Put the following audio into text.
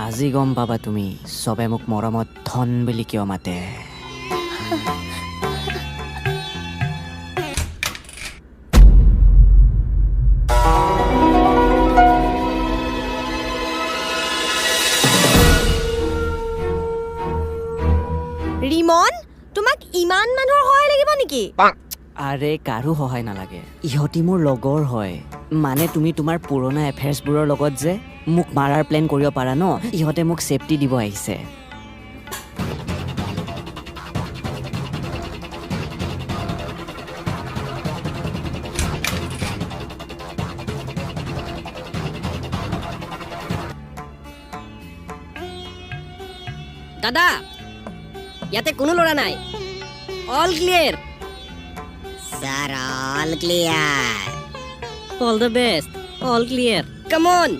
আজি গম পাবা তুমি চবে মোক মৰমত ধন বুলি কিয় মাতে। ৰিমন, তোমাক ইমান মানুহৰ সহায় লাগিব নেকি? আৰে কাৰো সহায় নালাগে, ইহঁতি মোৰ লগৰ হয়। মানে তুমি তোমাৰ পুৰণা এফেয়াৰ্ছবোৰৰ লগত যে মোক মাৰাৰ প্লেন কৰিব পাৰা ন, ইহঁতে মোক ছেফটি দিব আহিছে। দাদা, ইয়াতে কোনো ল'ৰা নাই, all clear. Sir all clear. All the best, all clear. Come on.